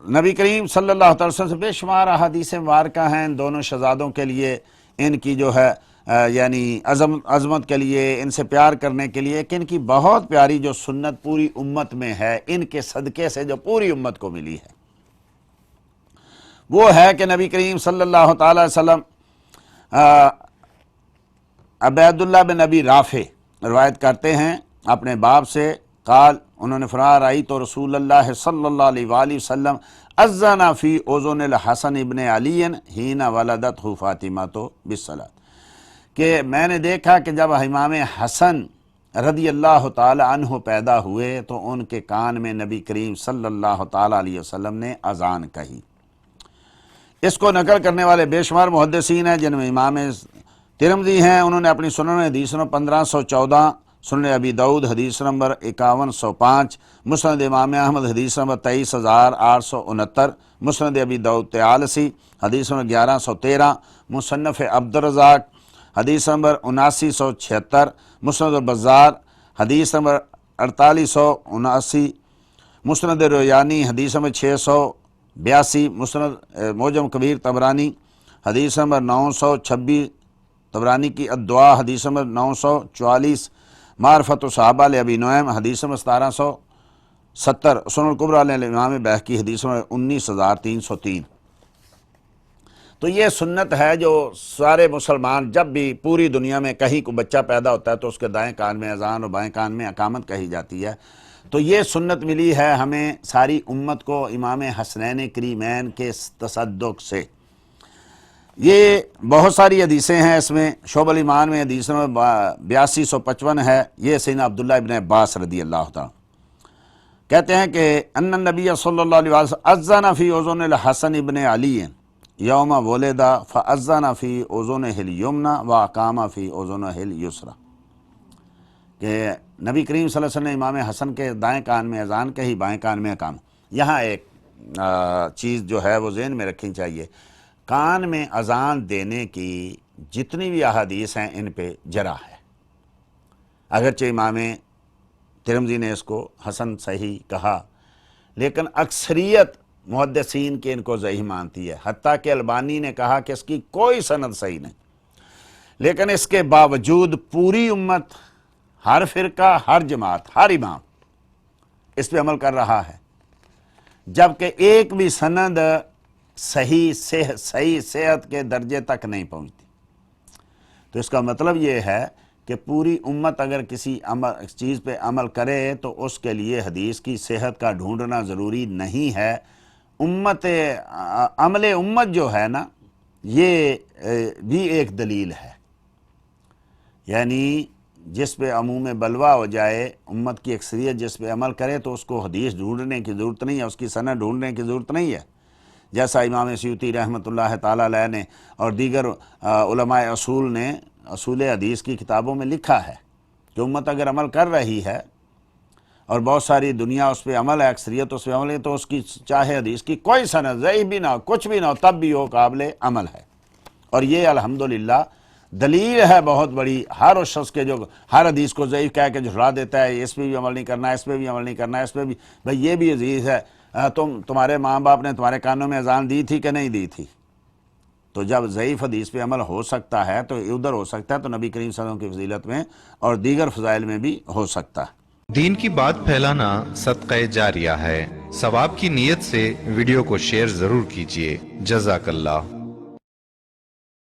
نبی کریم صلی اللہ علیہ وسلم سے بے شمار احادیث مبارکہ ہیں ان دونوں شہزادوں کے لیے، ان کی جو ہے یعنی عظمت کے لیے، ان سے پیار کرنے کے لیے، کہ ان کی بہت پیاری جو سنت پوری امت میں ہے، ان کے صدقے سے جو پوری امت کو ملی ہے، وہ ہے کہ نبی کریم صلی اللہ تعالی وسلم عبید اللہ بن ابی رافع روایت کرتے ہیں اپنے باپ سے، قال انہوں نے فرمایا رأیت رسول اللہ صلی اللہ علیہ وآلہ وسلم اذن فی اذن الحسن ابن علی حین ولدتہ فاطمۃ بالصلاۃ، کہ میں نے دیکھا کہ جب امام حسن رضی اللہ تعالی عنہ پیدا ہوئے تو ان کے کان میں نبی کریم صلی اللہ تعالی علیہ وسلم نے اذان کہی۔ اس کو نقل کرنے والے بے شمار محدثین ہیں، جن میں امام ترمذی ہیں، انہوں نے اپنی سنن میں حدیث نمبر 1514، سنن ابی داؤد حدیث نمبر 5105، مسند امام احمد حدیث نمبر 23869، مسند ابی داؤد طیالسی حدیث نمبر 1113، مصنف عبدالرزاق حدیث نمبر 7976، مسند البزار حدیث نمبر 4879، مسند رویانی حدیث نمبر 682، مسند معجم کبیر طبرانی حدیث نمبر 926، طبرانی کی الدعاء حدیث نمبر 944، معرفت الصحابہ لابی نعیم حدیث نمبر 1770، سنن الکبریٰ لامام بیہقی حدیث نمبر 19303۔ تو یہ سنت ہے جو سارے مسلمان جب بھی پوری دنیا میں کہیں کو بچہ پیدا ہوتا ہے تو اس کے دائیں کان میں اذان اور بائیں کان میں اقامت کہی جاتی ہے۔ تو یہ سنت ملی ہے ہمیں ساری امت کو امام حسنین کریمین کے تصدق سے۔ یہ بہت ساری حدیثیں ہیں، اس میں شعب الایمان میں حدیث نمبر 8255 ہے، یہ سیدنا عبداللہ ابن عباس رضی اللہ تعالیٰ کہتے ہیں کہ ان النبی صلی اللہ علیہ وسلم اذن فی اذن الحسن ابن علی یوم ولد فاذن فی اذنہ الیمنی واقام فی اذنہ الیسری، کہ نبی کریم صلی اللہ علیہ وسلم نے امام حسن کے دائیں کان میں اذان کہی، بائیں کان میں اقامت۔ یہاں ایک چیز جو ہے وہ ذہن میں رکھنی چاہیے، کان میں اذان دینے کی جتنی بھی احادیث ہیں ان پہ جرح ہے، اگرچہ امام ترمذی نے اس کو حسن صحیح کہا، لیکن اکثریت محدثین کے ان کو ضعیف مانتی ہے، حتیٰ کہ البانی نے کہا کہ اس کی کوئی سند صحیح نہیں، لیکن اس کے باوجود پوری امت، ہر فرقہ، ہر جماعت، ہر امام اس پہ عمل کر رہا ہے، جبکہ ایک بھی سند صحیح صحت کے درجے تک نہیں پہنچتی۔ تو اس کا مطلب یہ ہے کہ پوری امت اگر کسی چیز پہ عمل کرے تو اس کے لیے حدیث کی صحت کا ڈھونڈنا ضروری نہیں ہے۔ عمل امت جو ہے نا، یہ بھی ایک دلیل ہے، یعنی جس پہ عموم بلوا ہو جائے، امت کی اکثریت جس پہ عمل کرے تو اس کو حدیث ڈھونڈنے کی ضرورت نہیں ہے، اس کی سند ڈھونڈنے کی ضرورت نہیں ہے، جیسا امام سیوطی رحمۃ اللہ تعالی علیہ نے اور دیگر علماء اصول نے اصول حدیث کی کتابوں میں لکھا ہے کہ امت اگر عمل کر رہی ہے اور بہت ساری دنیا اس پہ عمل ہے، اکثریت اس پہ عمل ہے، تو اس کی چاہے حدیث کی کوئی سند ضعیف بھی نہ ہو، کچھ بھی نہ ہو، تب بھی وہ قابل عمل ہے۔ اور یہ الحمدللہ دلیل ہے بہت بڑی ہر اس شخص کے جو ہر حدیث کو ضعیف کہہ کے جھٹلا دیتا ہے، اس پہ بھی عمل نہیں کرنا، اس پہ بھی عمل نہیں کرنا، اس پہ بھی، بھئی یہ بھی عزیز ہے، تمہارے ماں باپ نے تمہارے کانوں میں اذان دی تھی کہ نہیں دی تھی؟ تو جب ضعیف حدیث پہ عمل ہو سکتا ہے تو ادھر ہو سکتا ہے، تو نبی کریم صلی اللہ علیہ وسلم کی فضیلت میں اور دیگر فضائل میں بھی ہو سکتا ہے۔ دین کی بات پھیلانا صدقہ جاریہ ہے، ثواب کی نیت سے ویڈیو کو شیئر ضرور کیجیے۔ جزاک اللہ۔